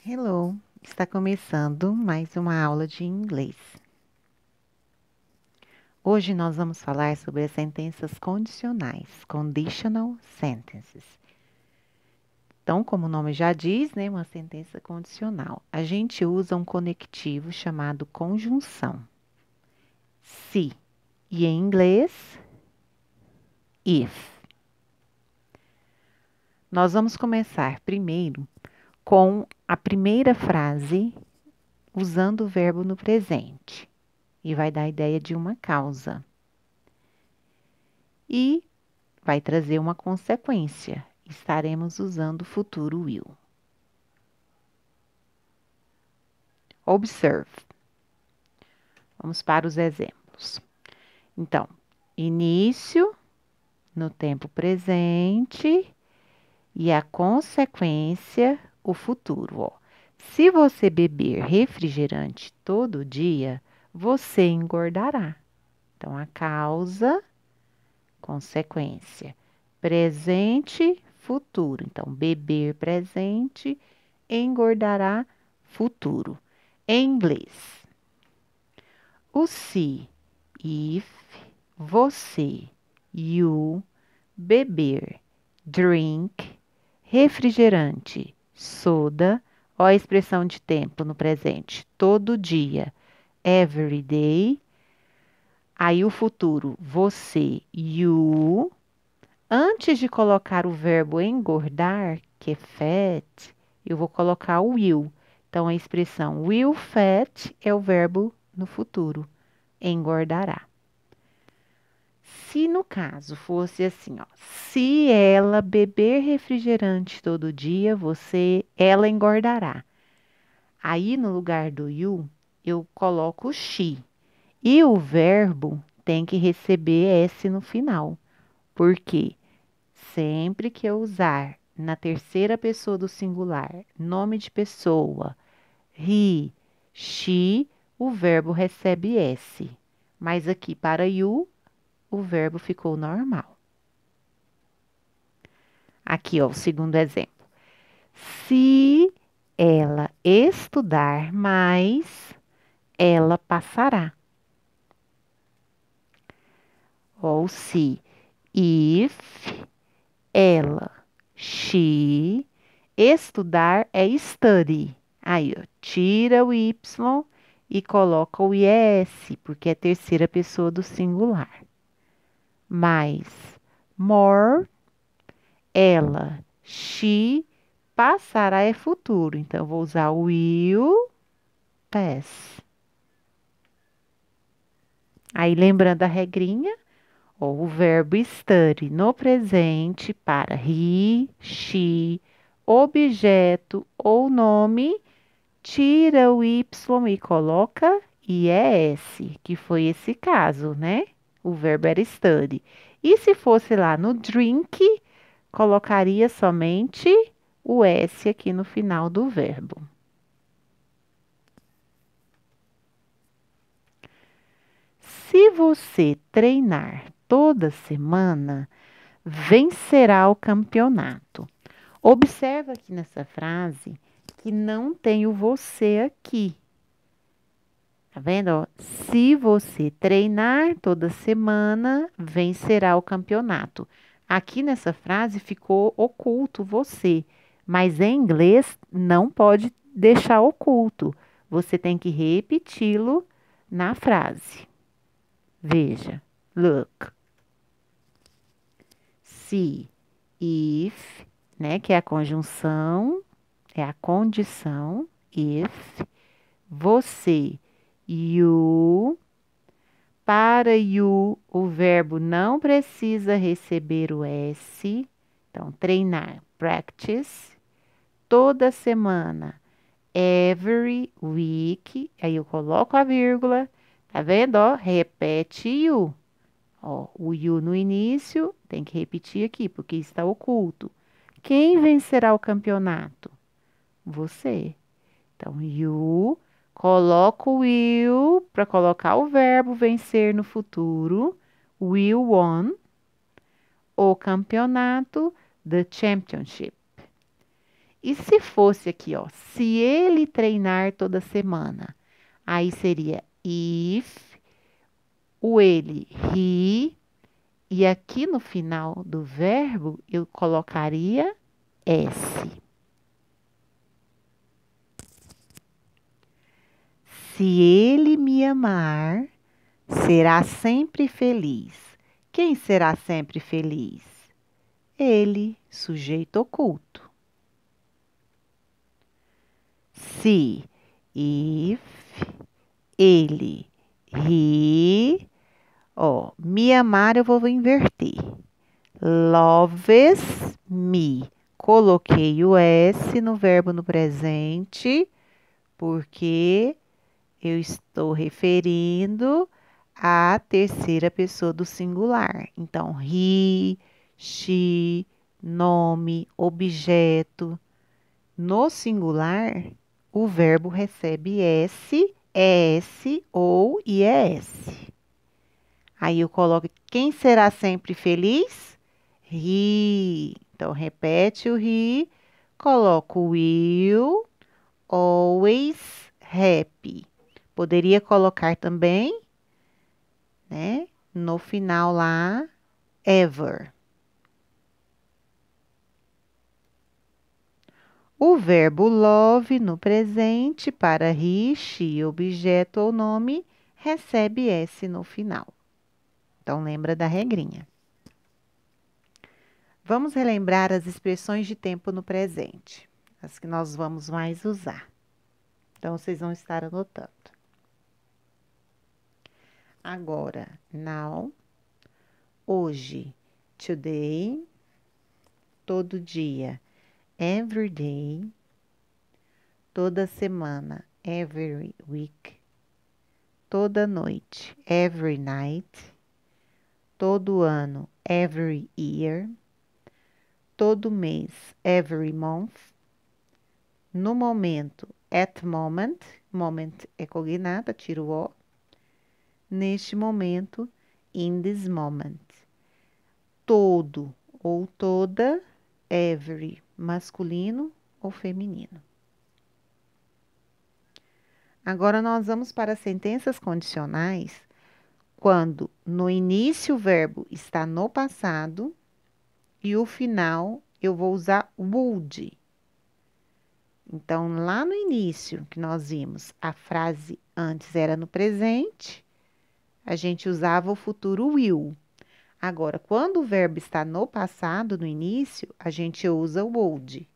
Hello, está começando mais uma aula de inglês. Hoje nós vamos falar sobre as sentenças condicionais, conditional sentences. Então, como o nome já diz, né, uma sentença condicional. A gente usa um conectivo chamado conjunção. Se e em inglês, if. Nós vamos começar primeiro com a primeira frase usando o verbo no presente e vai dar a ideia de uma causa. E vai trazer uma consequência. Estaremos usando o futuro will. Observe. Vamos para os exemplos. Então, início no tempo presente e a consequência, o futuro. Ó. Se você beber refrigerante todo dia, você engordará. Então, a causa, consequência. Presente, futuro. Então, beber presente, engordará futuro. Em inglês, o se, if, você, you, beber, drink, refrigerante, soda, ó a expressão de tempo no presente, todo dia, every day. Aí o futuro, você, you. Antes de colocar o verbo engordar, que é fat, eu vou colocar o will. Então, a expressão will fat é o verbo no futuro, engordará. Se no caso fosse assim, ó, se ela beber refrigerante todo dia, ela engordará. Aí, no lugar do you, eu coloco o she. E o verbo tem que receber S no final. Por quê? Sempre que eu usar na terceira pessoa do singular, nome de pessoa, he, she, o verbo recebe S. Mas aqui para you, o verbo ficou normal. Aqui, ó, o segundo exemplo. Se ela estudar mais, ela passará. Ou se, if ela, she, estudar é study. Aí, ó, tira o Y e coloca o IS, porque é terceira pessoa do singular. Mais, more, ela, she, passará é futuro. Então, eu vou usar o will, pass. Aí, lembrando a regrinha, ou o verbo study no presente para he, she, objeto ou nome, tira o Y e coloca IES, que foi esse caso, né? O verbo era study. E se fosse lá no drink, colocaria somente o S aqui no final do verbo. Se você treinar toda semana, vencerá o campeonato. Observa aqui nessa frase que não tem o você aqui. Tá vendo? Ó? Se você treinar toda semana, vencerá o campeonato. Aqui nessa frase ficou oculto você, mas em inglês não pode deixar oculto. Você tem que repeti-lo na frase. Veja, look. Se, if, né, que é a conjunção, é a condição, if, você, you. Para you, o verbo não precisa receber o S. Então, treinar, practice. Toda semana, every week. Aí eu coloco a vírgula. Tá vendo? Ó, repete you. Ó, o you no início tem que repetir aqui, porque está oculto. Quem vencerá o campeonato? Você. Então, you, coloca o will para colocar o verbo vencer no futuro. Will won o campeonato, the championship. E se fosse aqui, ó, se ele treinar toda semana, aí seria if, o ele, he, e aqui no final do verbo eu colocaria S. Se ele me amar, será sempre feliz. Quem será sempre feliz? Ele, sujeito oculto. Se, if, ele, he, ó, me amar eu vou inverter. Loves me. Coloquei o S no verbo no presente, porque eu estou referindo à terceira pessoa do singular. Então, he, she, nome, objeto. No singular, o verbo recebe S, ES ou IES. Aí eu coloco quem será sempre feliz? He. Então, repete o he. Coloco will, always happy. Poderia colocar também, né? No final lá, ever. O verbo love no presente para he, she, objeto ou nome, recebe S no final. Então, lembra da regrinha. Vamos relembrar as expressões de tempo no presente, as que nós vamos mais usar. Então, vocês vão estar anotando. Agora, now, hoje, today, todo dia, every day, toda semana, every week, toda noite, every night, todo ano, every year, todo mês, every month, no momento, at moment, moment é cognata, tiro o, neste momento, in this moment. Todo ou toda, every, masculino ou feminino. Agora nós vamos para as sentenças condicionais, quando no início o verbo está no passado e o final eu vou usar would. Então, lá no início que nós vimos, a frase antes era no presente, a gente usava o futuro will. Agora, quando o verbo está no passado, no início, a gente usa o would.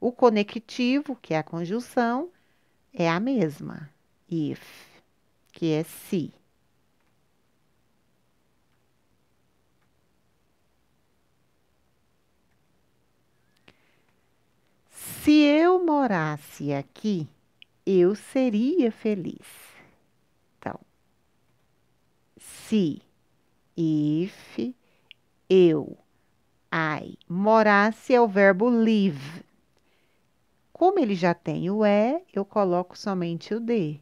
O conectivo, que é a conjunção, é a mesma, if, que é se. Se eu morasse aqui, eu seria feliz. Então, se, if, eu, I. Morasse é o verbo live. Como ele já tem o eu coloco somente o de.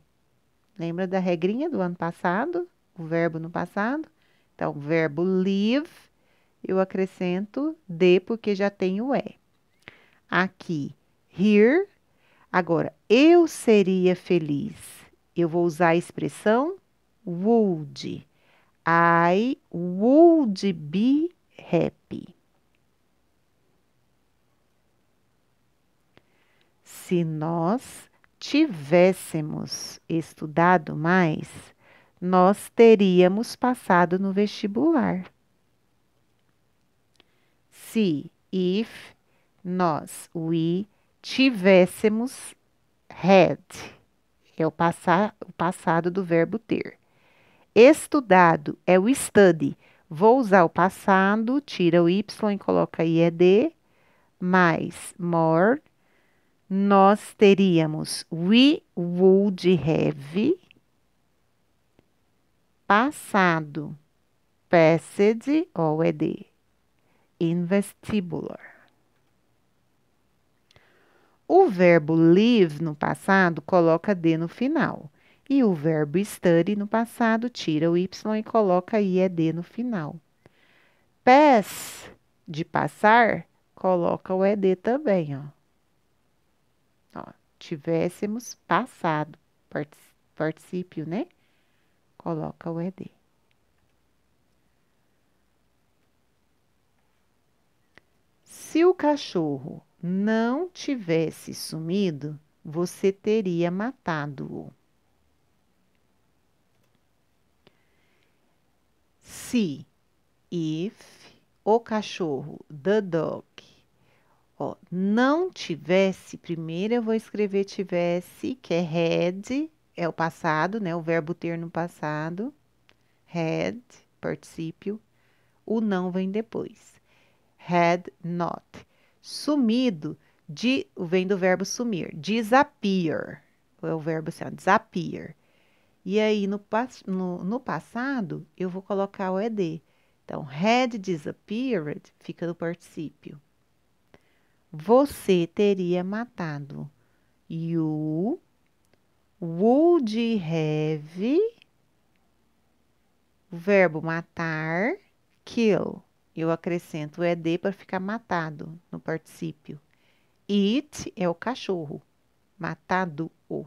Lembra da regrinha do ano passado? O verbo no passado? Então, o verbo live, eu acrescento de porque já tem o Aqui, here. Agora, eu seria feliz. Eu vou usar a expressão would. I would be happy. Se nós tivéssemos estudado mais, nós teríamos passado no vestibular. Se, if, nós, we, tivéssemos had, é o passado do verbo ter. Estudado é o study. Vou usar o passado, tira o y e coloca ied, mais more. Nós teríamos we would have, passado, passed ou ed, in vestibular. O verbo live no passado coloca d no final. E o verbo study no passado tira o y e coloca ied no final. Pass, de passar, coloca o ed também, ó. Ó, tivéssemos passado, particípio, né? Coloca o ED. Se o cachorro não tivesse sumido, você teria matado-o. Se, if, o cachorro, the dog, ó, não tivesse, primeiro eu vou escrever tivesse, que é had, é o passado, né? O verbo ter no passado. Had, particípio. O não vem depois. Had not. Sumido, vem do verbo sumir. Disappear. É o verbo assim, ó, disappear. E aí, no passado, eu vou colocar o ED. Então, had disappeared fica no particípio. Você teria matado. You would have, o verbo matar, kill. Eu acrescento o ED para ficar matado no particípio. It é o cachorro. Matado o.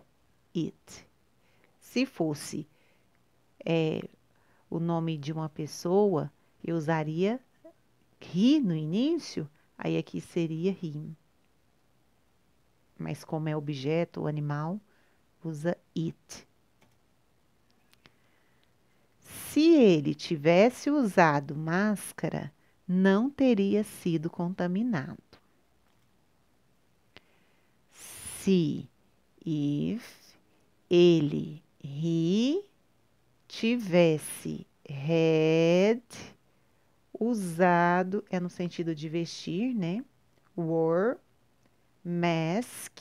It. Se fosse o nome de uma pessoa, eu usaria he no início, aí aqui seria him. Mas como é objeto, o animal, usa it. Se ele tivesse usado máscara, não teria sido contaminado. Se, if, ele, he, tivesse, had, usado, é no sentido de vestir, né? Wore, mask.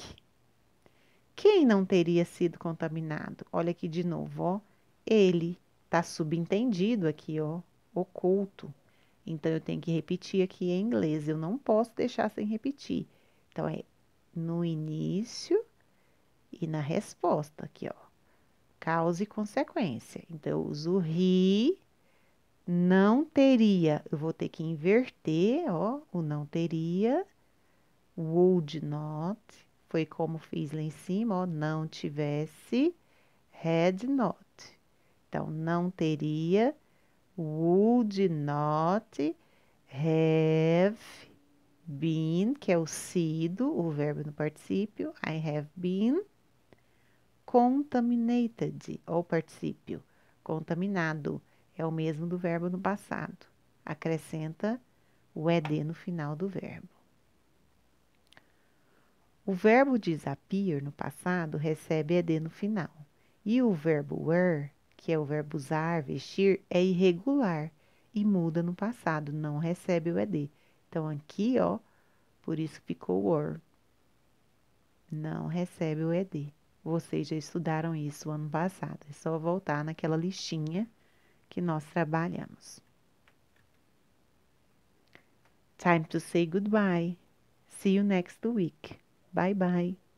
Quem não teria sido contaminado? Olha aqui de novo, ó. Ele tá subentendido aqui, ó, oculto. Então, eu tenho que repetir aqui em inglês. Eu não posso deixar sem repetir. Então, é no início e na resposta aqui, ó. Causa e consequência. Então, eu uso he, não teria. Eu vou ter que inverter, ó, o não teria. Would not. Foi como fiz lá em cima, ó, não tivesse. Had not. Então, não teria. Would not have been, que é o sido, o verbo no particípio. I have been contaminated, ou particípio. Contaminado é o mesmo do verbo no passado. Acrescenta o ED no final do verbo. O verbo disappear no passado recebe ED no final. E o verbo wear, que é o verbo usar, vestir, é irregular e muda no passado, não recebe o ED. Então, aqui, ó, por isso ficou wore. Não recebe o ED. Vocês já estudaram isso ano passado. É só voltar naquela listinha que nós trabalhamos. Time to say goodbye. See you next week. Bye bye.